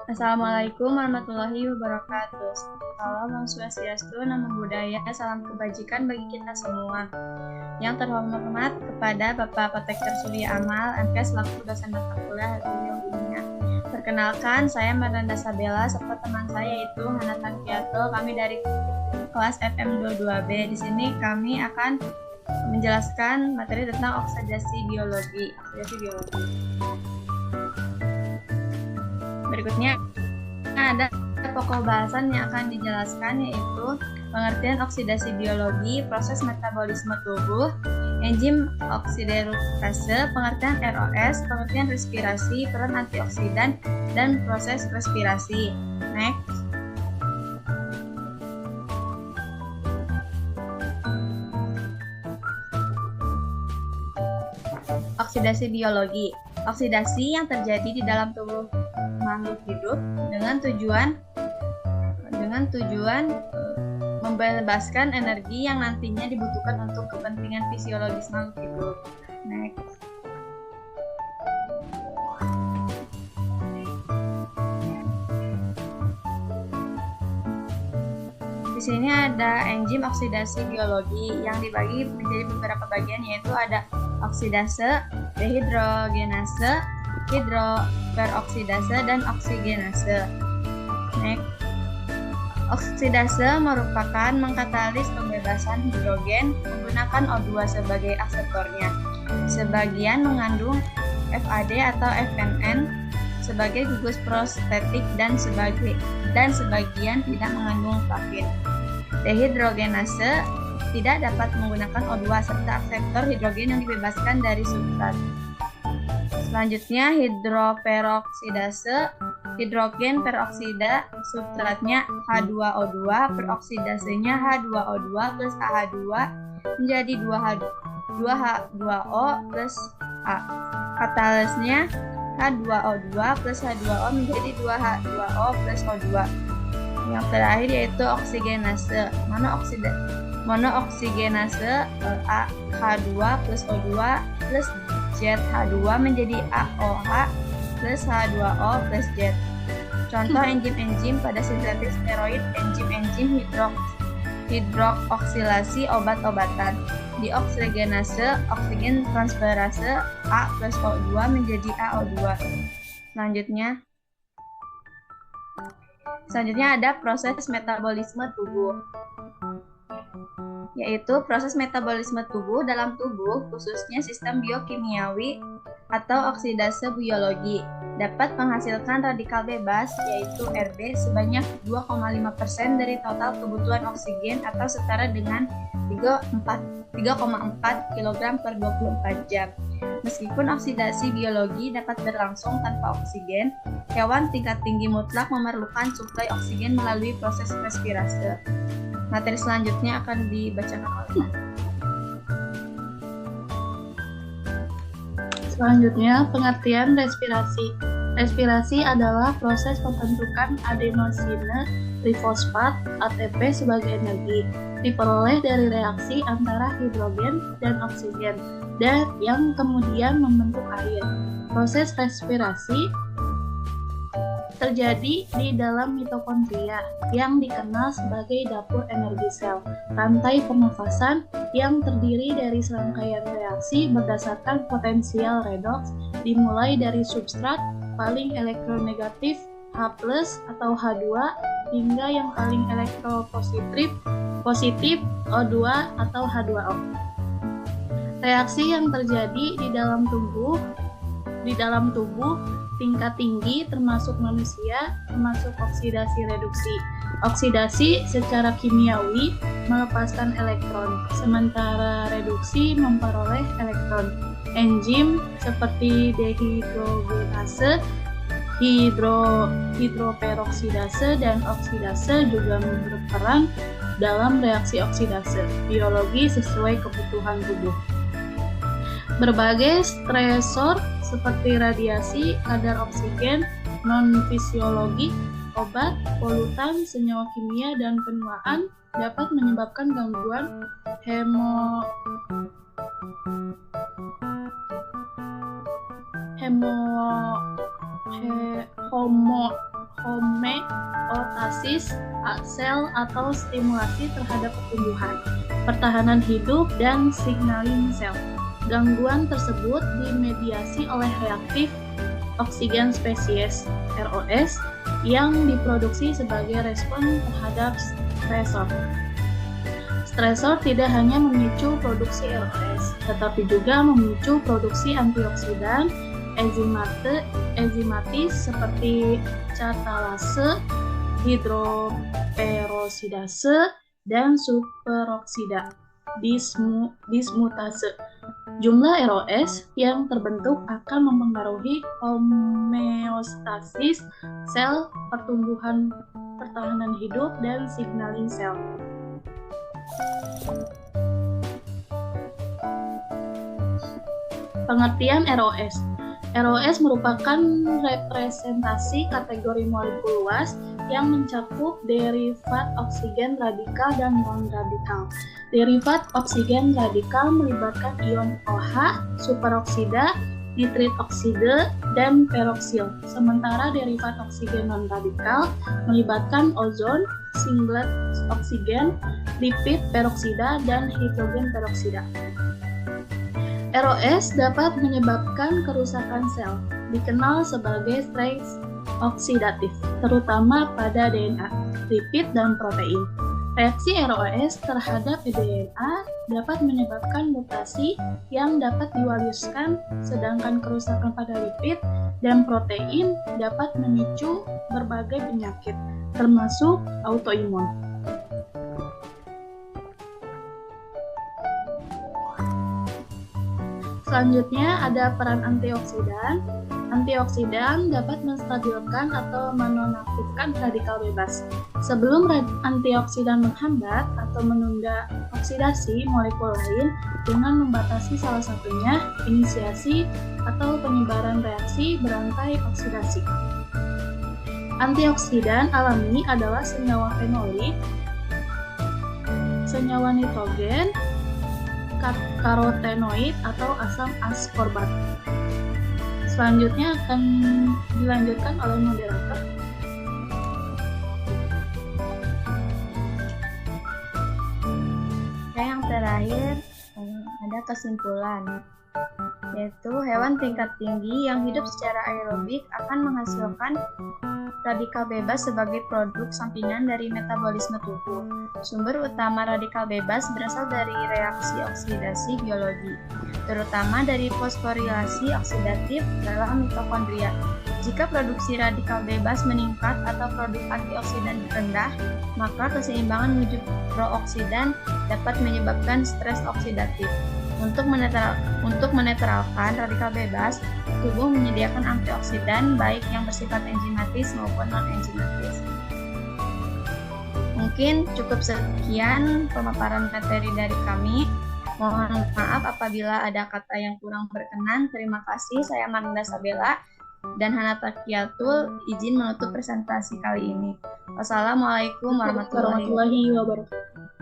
Assalamualaikum warahmatullahi wabarakatuh. Salam Om Swastiastu, Namo Buddhaya, salam kebajikan bagi kita semua. Yang terhormat kepada Bapak Apoteker Surya Amal, MK selaku dosen mata kuliah Epidemiologi. Perkenalkan, saya Maranda Sabella serta teman saya yaitu Hana Tanfiato. Kami dari kelas FM22B. Di sini kami akan menjelaskan materi tentang oksidasi biologi. Berikutnya ada pokok bahasan yang akan dijelaskan yaitu pengertian oksidasi biologi, proses metabolisme tubuh, enzim oksidase, pengertian ROS, pengertian respirasi, peran antioksidan, dan proses respirasi. Next. Oksidasi biologi. Oksidasi yang terjadi di dalam tubuh makhluk hidup dengan tujuan membebaskan energi yang nantinya dibutuhkan untuk kepentingan fisiologis makhluk hidup. Next. Di sini ada enzim oksidasi biologi yang dibagi menjadi beberapa bagian, yaitu ada oksidase, dehidrogenase, hidroperoksidase, dan oksigenase. Next. Oksidase merupakan mengkatalis pembebasan hidrogen menggunakan O2 sebagai akseptornya. Sebagian mengandung FAD atau FNN sebagai gugus prostetik dan sebagian tidak mengandung flavin. Dehidrogenase tidak dapat menggunakan O2 serta akseptor hidrogen yang dibebaskan dari substrat. Selanjutnya hidroperoksidase, hidrogen peroksida, substratnya H2O2, peroksidasenya H2O2 plus AH2 menjadi 2H2O plus A. Katalesnya H2O2 plus H2O menjadi 2H2O plus O2. Yang terakhir yaitu oksigenase. Monooksigenase H2 plus O2 plus ZH2 menjadi AOH plus H2O plus Z. Contoh enzim-enzim pada sintetik steroid, enzim-enzim hidrokoksilasi obat-obatan. Dioksigenase, oksigen transferase A plus O2 menjadi AO2. Selanjutnya ada proses metabolisme tubuh, yaitu proses metabolisme tubuh dalam tubuh, khususnya sistem biokimiawi atau oksidase biologi, dapat menghasilkan radikal bebas, yaitu Rb, sebanyak 2,5% dari total kebutuhan oksigen atau setara dengan 3,4 kg per 24 jam. Meskipun oksidasi biologi dapat berlangsung tanpa oksigen, hewan tingkat tinggi mutlak memerlukan suplai oksigen melalui proses respirasi. Materi selanjutnya akan dibacakan oleh Selanjutnya, pengertian respirasi. Respirasi adalah proses pembentukan adenosine trifosfat ATP sebagai energi, diperoleh dari reaksi antara hidrogen dan oksigen, dan yang kemudian membentuk air. Proses respirasi terjadi di dalam mitokondria yang dikenal sebagai dapur energi sel, rantai pernafasan yang terdiri dari serangkaian reaksi berdasarkan potensial redoks dimulai dari substrat paling elektronegatif H+ atau H2 hingga yang paling elektropositif O2 atau H2O. Reaksi yang terjadi di dalam tubuh tingkat tinggi termasuk manusia termasuk oksidasi reduksi. Oksidasi secara kimiawi melepaskan elektron, sementara reduksi memperoleh elektron. Enzim seperti dehidrogenase, hidroperoksidase, dan oksidase juga berperan dalam reaksi oksidase biologi sesuai kebutuhan tubuh. Berbagai stresor seperti radiasi, kadar oksigen, non-fisiologik, obat, polutan, senyawa kimia, dan penuaan dapat menyebabkan gangguan homeostasis sel atau stimulasi terhadap pertumbuhan, pertahanan hidup, dan signaling sel. Gangguan tersebut dimediasi oleh reaktif oksigen spesies ROS yang diproduksi sebagai respon terhadap stresor. Stresor tidak hanya memicu produksi ROS, tetapi juga memicu produksi antioksidan enzimatis seperti katalase, hidroperoxidase, dan superoksida dismutase. Jumlah ROS yang terbentuk akan mempengaruhi homeostasis sel, pertumbuhan, pertahanan hidup, dan signaling sel. Pengertian ROS. ROS merupakan representasi kategori molekul luas yang mencakup derivat oksigen radikal dan non-radikal. Derivat oksigen radikal melibatkan ion OH, superoksida, nitrit oksida, dan peroksil. Sementara derivat oksigen non-radikal melibatkan ozon, singlet oksigen, lipid peroksida, dan hidrogen peroksida. ROS dapat menyebabkan kerusakan sel, dikenal sebagai stres oksidatif, terutama pada DNA, lipid, dan protein. Reaksi ROS terhadap DNA dapat menyebabkan mutasi yang dapat diwariskan, sedangkan kerusakan pada lipid dan protein dapat memicu berbagai penyakit, termasuk autoimun. Selanjutnya ada peran antioksidan. Antioksidan dapat menstabilkan atau menonaktifkan radikal bebas. Sebelum antioksidan menghambat atau menunda oksidasi molekul lain dengan membatasi salah satunya, inisiasi atau penyebaran reaksi berantai oksidasi. Antioksidan alami adalah senyawa fenolik, senyawa nitrogen, karotenoid, atau asam askorbat. Selanjutnya akan dilanjutkan oleh moderator. Yang terakhir ada kesimpulan, yaitu hewan tingkat tinggi yang hidup secara aerobik akan menghasilkan radikal bebas sebagai produk sampingan dari metabolisme tubuh. Sumber utama radikal bebas berasal dari reaksi oksidasi biologi, terutama dari fosforilasi oksidatif dalam mitokondria. Jika produksi radikal bebas meningkat atau produk antioksidan rendah, maka keseimbangan menuju prooksidan dapat menyebabkan stres oksidatif. Untuk menetralkan radikal bebas, tubuh menyediakan antioksidan baik yang bersifat enzimatis maupun non-enzimatis. Mungkin cukup sekian pemaparan materi dari kami. Mohon maaf apabila ada kata yang kurang berkenan. Terima kasih. Saya Marnda Sabella dan Hanata Kiatul izin menutup presentasi kali ini. Wassalamualaikum warahmatullahi wabarakatuh.